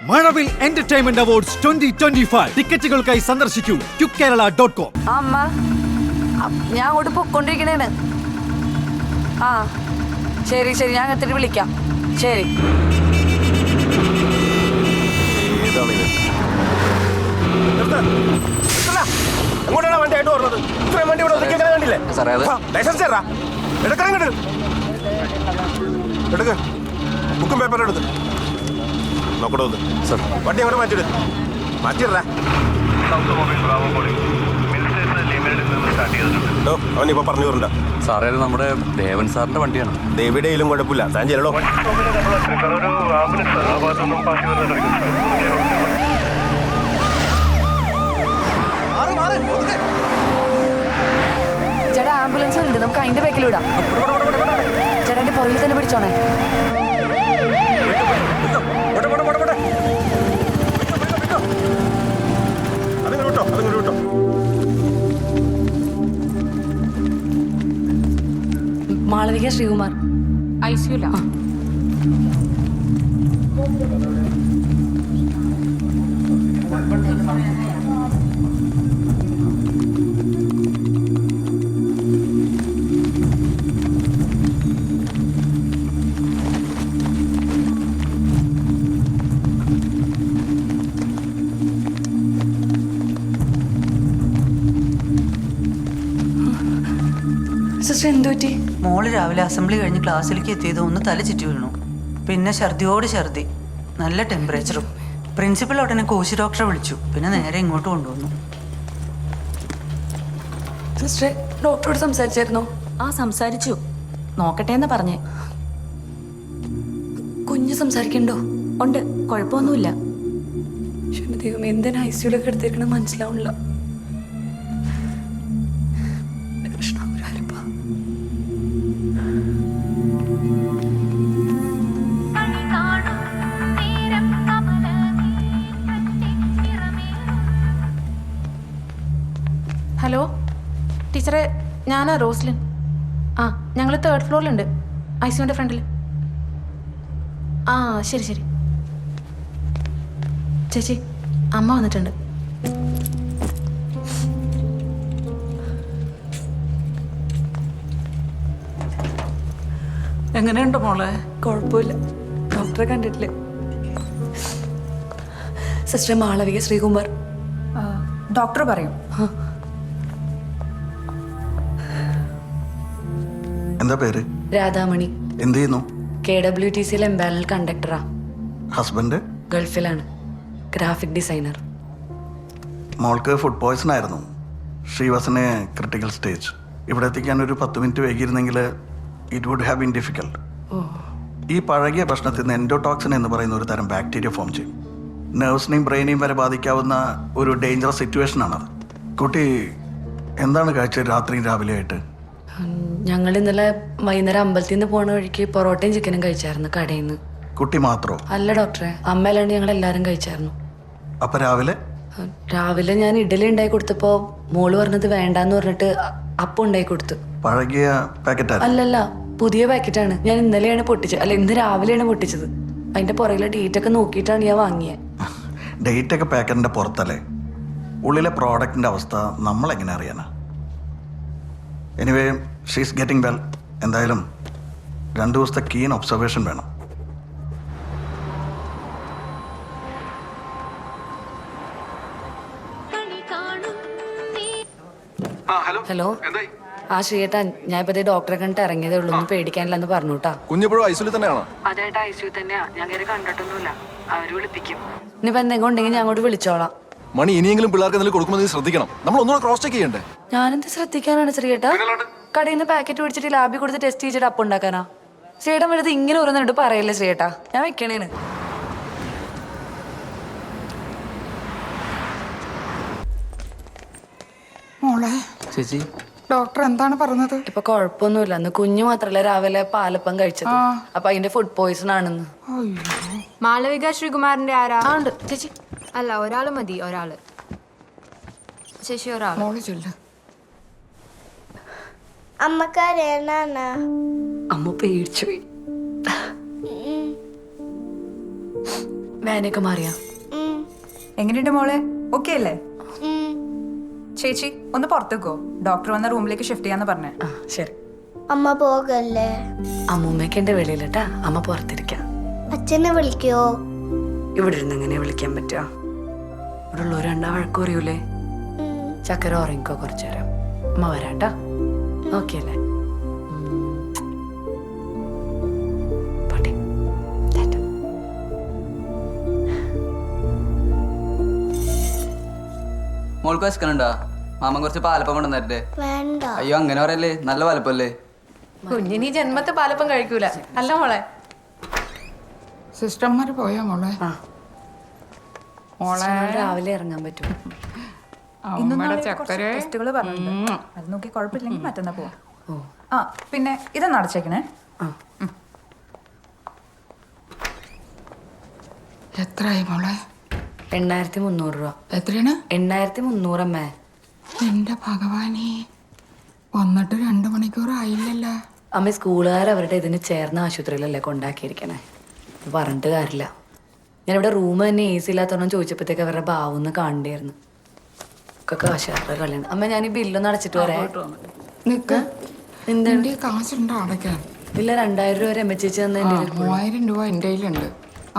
മഴവിൽ entertainment awards 2025 ടിക്കറ്റുകൾക്കായി സന്ദർശിക്കൂ QKerala.com. അമ്മ ഞാൻ അങ്ങോട്ട് പൊക്കൊണ്ടിരിക്കണേണ്. ആ ശരി ശരി, ഞാൻ എത്തിട്ട് വിളിക്കാം. ശരി. എങ്ങോട്ടാണ് വണ്ടി ആയിട്ട് പറഞ്ഞത്? ഇത്രയും വണ്ടി ഇവിടെ ഒതുക്കിയേക്കാൻ കണ്ടില്ലേ? ലൈസൻസ് തരാ, എടുക്കണം ഇങ്ങോട്ട്. എടുക്ക്, ബുക്കും പേപ്പറും എടുത്ത് നോക്കണോ ഒന്ന്. വണ്ടി അങ്ങോട്ട് മാറ്റിയിട്, മാറ്റിയിടാ. അവനിപ്പോ പറഞ്ഞു വരണ്ട സാറേ, ഇത് നമ്മുടെ ദേവൻ സാറിന്റെ വണ്ടിയാണ്. ദേവിയുടെയിലും കുഴപ്പമില്ല, താൻ ചെല്ലടോ. ചേട്ടാ, ആംബുലൻസ് ഉണ്ട്, നമുക്ക് അതിന്റെ ബാക്കിൽ വിടാം. ചേട്ടാ, എന്റെ പുറകിൽ തന്നെ പിടിച്ചോണേ. മാളവിക ശ്രീകുമാർ ICU. സിസ്റ്റർ, എന്തു പറ്റി? മോള് രാവിലെ അസംബ്ലി കഴിഞ്ഞ് ക്ലാസ്സിലേക്ക് എത്തിയത് ഒന്ന് തല ചുറ്റി വീണു. പിന്നെ ഛർദിയോട് ഛർദി, നല്ല ടെമ്പറേച്ചറും. പ്രിൻസിപ്പൽ ഉടനെ കോശി ഡോക്ടറെ വിളിച്ചു. പിന്നെ നേരെ ഇങ്ങോട്ട് കൊണ്ടുവന്നു. സിസ്റ്റർ, ഡോക്ടറോട് സംസാരിച്ചായിരുന്നോ? സംസാരിച്ചു, നോക്കട്ടെ എന്ന് പറഞ്ഞേ. കുഞ്ഞ് സംസാരിക്കണ്ടോ? ഉണ്ട്, കുഴപ്പമൊന്നുമില്ല. ദൈവം, എന്തിനാ ICUലൊക്കെ എടുത്തേക്കണം മനസ്സിലാവണില്ല. ഹലോ ടീച്ചറെ, ഞാനാ റോസ്ലിൻ. ഞങ്ങൾ 3rd ഫ്ലോറിലുണ്ട്, ICUവിൻ്റെ ഫ്രണ്ടിൽ. ശരി ശരി ചേച്ചി, അമ്മ വന്നിട്ടുണ്ട്. എങ്ങനെയുണ്ട് മോളെ? കുഴപ്പമില്ല, ഡോക്ടറെ കണ്ടിട്ടില്ലേ. സിസ്റ്റർ മാളവിക ശ്രീകുമാർ. ഡോക്ടർ പറയും. എന്താ പേര്? രാധാമണി. എന്ത് ചെയ്യുന്നു? KWTCയിൽ എംപാനൽ കണ്ടക്ടറാ. ഹസ്ബൻഡ് ഗൾഫിലാണ്, ഗ്രാഫിക് ഡിസൈനർ. മോൾക്ക് ഫുഡ് പോയ്സൺ ആയിരുന്നു. She was in a critical stage. ഇവിടെ എത്തിക്കാൻ ഒരു 10 മിനിറ്റ് വൈകിയിരുന്നെങ്കിൽ it would have been difficult. ഈ പഴകിയ ഭക്ഷണത്തിൽ നിന്ന് എൻഡോടോക്സിൻ എന്ന് പറയുന്ന ഒരു തരം ബാക്ടീരിയ ഫോം ചെയ്യും. നെർവ്സിനെയും ബ്രെയിനെയും വരെ ബാധിക്കാവുന്ന ഒരു ഡേഞ്ചറസ് സിറ്റുവേഷനാണത്. കുട്ടി എന്താണ് കഴിച്ചത് രാത്രിയും രാവിലെ ആയിട്ട്? ഞങ്ങൾ ഇന്നലെ വൈകുന്നേരം അമ്പലത്തിൽ നിന്ന് പോണ വഴിക്ക് പൊറോട്ടയും ചിക്കനും കഴിച്ചായിരുന്നു കടയിൽ നിന്ന്. കുട്ടി മാത്രോ? അല്ല ഡോക്ടറെ, അമ്മ അല്ലാണ്ട് ഞങ്ങൾ എല്ലാവരും കഴിച്ചായിരുന്നു. അപ്പൊ രാവിലെ? രാവിലെ ഞാൻ ഇഡലി ഉണ്ടാക്കി കൊടുത്തപ്പോ മോള് പറഞ്ഞത് വേണ്ടാന്ന് പറഞ്ഞിട്ട് അപ്പം ഉണ്ടാക്കി കൊടുത്തു. പഴകിയ പാക്കറ്റ്? അല്ലല്ല, പുതിയ പാക്കറ്റാണ്. ഞാൻ ഇന്നലെയാണ് പൊട്ടിച്ചത്, അല്ല ഇന്ന് രാവിലെയാണ് പൊട്ടിച്ചത്. അതിന്റെ പുറകിലെ ഡേറ്റ് ഒക്കെ നോക്കിയിട്ടാണ് ഞാൻ വാങ്ങിയത്. ഡേറ്റ് ഒക്കെ പാക്കറ്റിന്റെ പുറത്തല്ലേ? ഉള്ളിലെ പ്രോഡക്റ്റിന്റെ അവസ്ഥ നമ്മൾ എങ്ങനെ അറിയാനാ? Anyway, she's getting well. എന്തായാലും 2 ദിവസത്തെ കീൻ ഒബ്സർവേഷൻ വേണം. ഹലോ. ശ്രീയേട്ടാ, ഞാൻ ഇപ്പതേ ഡോക്ടറെ കണ്ടിട്ട് ഇറങ്ങിയതേ ഉള്ളൂ. ഒന്നും പേടിക്കാനില്ലെന്ന് പറഞ്ഞുട്ടാ. കുഞ്ഞിപ്പോഴും ICU തന്നെയാണോ? അതേട്ടാ, ICU തന്നെയാ. ഞാൻ കയറി കണ്ടിട്ടൊന്നുമില്ല. അവര് വിളിപ്പിക്കും. ഇനിയിപ്പോ എന്തെങ്കിലും ഉണ്ടെങ്കിൽ ഞാൻ അങ്ങോട്ട് വിളിച്ചോളാം. മണി, ഇനിയെങ്കിലും പിള്ളേർക്ക് എന്തെങ്കിലും കൊടുക്കുമ്പോൾ നീ ശ്രദ്ധിക്കണം. നമ്മൾ ഒന്നുകൂടെ ക്രോസ് ചെക്ക് ചെയ്യണ്ടേ? ഞാനെന്ത് ശ്രദ്ധിക്കാനാണ് ശ്രീയേട്ടാ? കടയിൽ നിന്ന് പാക്കറ്റ് പിടിച്ചിട്ട് ലാബിൽ കൊടുത്ത് ടെസ്റ്റ് ചെയ്തിട്ട് അപ്പം ഉണ്ടാക്കാനാ? ശ്രീയേട്ടൻ വരുന്നത് ഇങ്ങനെ ഓരോന്നിട്ട് പറയല്ലേ ശ്രീയേട്ടാ, ഞാൻ വെക്കണേന്. മോളെ ചേച്ചി, ഡോക്ടർ എന്താണ് പറഞ്ഞത്? ഇപ്പൊ കുഴപ്പമൊന്നുമില്ല. അന്ന് കുഞ്ഞു മാത്രല്ല രാവിലെ പാലപ്പം കഴിച്ചത്. അപ്പൊ അതിന്റെ ഫുഡ് പോയിസൺ ആണെന്ന്. മാളവിക ശ്രീകുമാറിന്റെ ആരാ? ഉണ്ട് ചേച്ചി. അല്ല, ഒരാള് മതി, ഒരാള്. ചേച്ചി ഒരാൾ. അമ്മ പേടിച്ചുപോയി. വേനയൊക്കെ മാറിയാ? എങ്ങനെയുണ്ട് മോളെ? ഓക്കെ അല്ലേ? ചേച്ചി ഒന്ന് പുറത്തേക്കോ, ഡോക്ടർ വന്ന റൂമിലേക്ക് ഷിഫ്റ്റ് ചെയ്യാന്ന് പറഞ്ഞേ. ആ ശരി. അമ്മ പോകല്ലേ? അമ്മൂമ്മയൊക്കെ എന്റെ വെളിയിലിട്ടാ, അമ്മ പുറത്തിരിക്കാം. അച്ഛനെ വിളിക്കോ? ഇവിടെ ഇരുന്ന് എങ്ങനെ വിളിക്കാൻ പറ്റുക? ഇവിടെ ഉള്ളവർ രണ്ടാ വഴക്ക് പറയൂലേ? ചക്കര ഉറങ്ങിക്കോ കുറച്ചു നേരം, അമ്മ വരാട്ടാ. ഓക്കെ അല്ലേ? പോട്ടെ. ടാറ്റാ. മോൾക്ക് വിശക്കണുണ്ടാ? മാമൻ കുറച്ച് പാലപ്പം കൊണ്ടുവന്നേ. വേണ്ട. അയ്യോ അങ്ങനെ പറയല്ലേ, നല്ല പാലപ്പല്ലേ. കുഞ്ഞിനി ജന്മത്തെ പാലപ്പം കഴിക്കൂല അല്ല മോളെ. സിസ്റ്റർമാര് പോയാ മോളെ? മോളെ രാവിലെ ഇറങ്ങാൻ പറ്റും. ചക്കര ടെസ്റ്റുകൾ പറഞ്ഞിട്ടുണ്ട്, അത് നോക്കി കുഴപ്പമില്ലെങ്കിൽ മറ്റന്നാ പോവാം. ആ പിന്നെ ഇതൊന്ന് അടച്ചേക്കണേ. എത്രയായി മോളെ? 8300 രൂപ. എത്രയാണ്? 8300 അമ്മേ. എന്റെ ഭഗവാനെ, വന്നിട്ട് 2 മണിക്കൂർ ആയില്ലല്ലോ. അമ്മ സ്കൂളുകാർ അവരുടെ ഇതിന് ചേർന്ന ആശുപത്രിയിലല്ലേ കൊണ്ടാക്കിയിരിക്കണേ. ഇത് പറഞ്ഞിട്ട് കാര്യമില്ല. ഞാനിവിടെ റൂം തന്നെ AC ഇല്ലാത്തോണം ചോദിച്ചപ്പോഴത്തേക്ക് അവരുടെ ഭാവൊന്ന് കാണണ്ടായിരുന്നു. ഒക്കെ കാശുകാരുടെ കളിയാണ്. അമ്മ ഞാൻ ഈ ബില്ലൊന്ന് അടച്ചിട്ട് വരാം. നിക്ക്, എന്താണ്? കാശുണ്ടോ അടയ്ക്കാൻ? ഇല്ല, 2000 രൂപ രമ ചേച്ചി തന്നെ. 3000 രൂപ എൻ്റെ കയ്യിലുണ്ട്.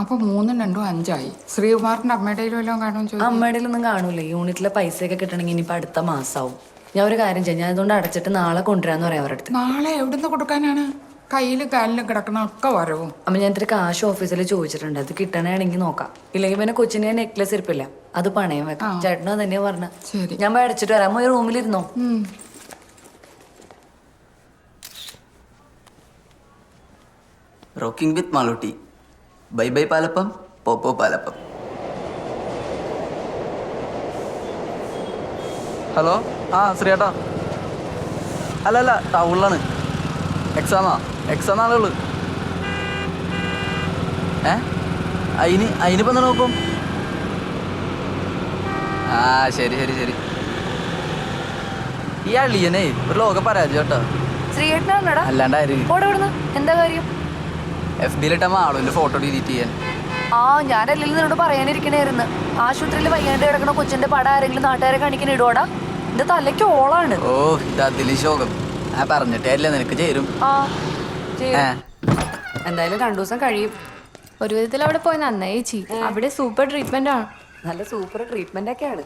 അപ്പൊ 3ഉം 2ഉം 5ആയി. ശ്രീകുമാറിന്റെ അമ്മയുടെ വല്ലതും കാണുമെന്ന് ചോദിച്ചു. അമ്മയുടെ ഒന്നും കാണൂലേ. യൂണിറ്റിലെ പൈസയൊക്കെ കിട്ടണമെങ്കിൽ ഇനിയിപ്പോൾ അടുത്ത മാസമാവും. ഞാൻ ഒരു കാര്യം ചെയ്യാം, ഞാൻ അതുകൊണ്ട് അടച്ചിട്ട് നാളെ കൊണ്ടുവരാന്ന് പറയാം അവരുടെ അടുത്ത്. നാളെ എവിടുന്ന് കൊടുക്കാനാണ്? കയ്യിലും കാലിലും കിടക്കണ ഒക്കെ വരവും. അമ്മ ഞാൻ ഇത്തിരി കാശ് ഓഫീസിൽ ചോദിച്ചിട്ടുണ്ട്, അത് കിട്ടണേണെങ്കിൽ നോക്കാം. ഇല്ലെങ്കിൽ പിന്നെ കൊച്ചിനെ നെക്ലസ് ഇരിപ്പില്ല, അത് പണയം വെക്കാം. ചേട്ടനോ തന്നെയാ പറഞ്ഞ. ശരി, ഞാൻ പോയി അടച്ചിട്ട് വരാം. അമ്മ ഈ റൂമിലിരുന്നോ. Rocking with Malootty. Bye bye പാലപ്പം, പോപ്പോ പാലപ്പം. ഹലോ, ആ ശ്രീയേട്ടാ. അല്ല ടൗണിലാണ്. എക്സാം നാളെ ഉള്ളു. അതിനിപ്പോ എന്താ നോക്കും? ആ ശരി. ഈ അളിയനെ ഒരു ലോക പരാജയം കേട്ടോ. ശ്രീയേട്ടനാണോടാ? അല്ലാണ്ടായി. എന്താ കാര്യം? FB-ലിട്ട മാളുവിന്റെ ഫോട്ടോ ഡിലീറ്റ് ചെയ്യാൻ. ആ ഞാനല്ലെങ്കിൽ നിന്നോട് പറയാനിരിക്കണായിരുന്നു. ആശുപത്രിയിൽ വയ്യാണ്ട് കിടക്കണ കൊച്ചിന്റെ പടം ആരെങ്കിലും നാട്ടുകാരെ കാണിക്കാൻ ഇടുവാടാ. എന്റെ തലയ്ക്ക് ഓളാണ്. ഓ ഇത് അതില് ശോകം. ആ പറഞ്ഞിട്ടേ അല്ലേ നിനക്ക് ചേരും. എന്തായാലും 2 ദിവസം കഴിയും. ഒരു വിധത്തിൽ അവിടെ പോയി നന്നായി ചേച്ചി. അവിടെ സൂപ്പർ ട്രീറ്റ്മെന്റ് ആണ്. നല്ല സൂപ്പർ ട്രീറ്റ്മെന്റ് ഒക്കെയാണ്.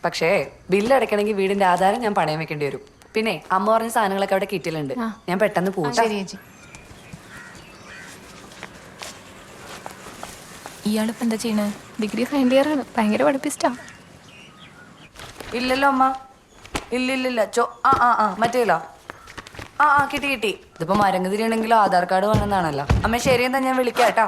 പക്ഷേ ബില്ല് അടയ്ക്കണമെങ്കിൽ വീടിന്റെ ആധാരം ഞാൻ പണയം വെക്കേണ്ടി വരും. പിന്നെ അമ്മ പറഞ്ഞ സാധനങ്ങളൊക്കെ അവിടെ കിറ്റിലുണ്ട്. ഞാൻ പെട്ടെന്ന് പോട്ടെ. ശരി ചേച്ചി. ഇയാളിപ്പോ എന്താ ചെയ്യണേ? ഡിഗ്രി ഫൈനൽ ഇയർ ആണ്. ഭയങ്കര പഠിപ്പിസ്റ്റാ. ഇല്ലല്ലോ അമ്മ. ഇല്ലില്ല മറ്റേലോ. കിട്ടി. ഇതിപ്പോ മരങ്ങതിരിയാണെങ്കിലോ ആധാർ കാർഡ് വേണമെന്നാണല്ലോ. അമ്മ ശരിയെന്നാ ഞാൻ വിളിക്കാം കേട്ടോ.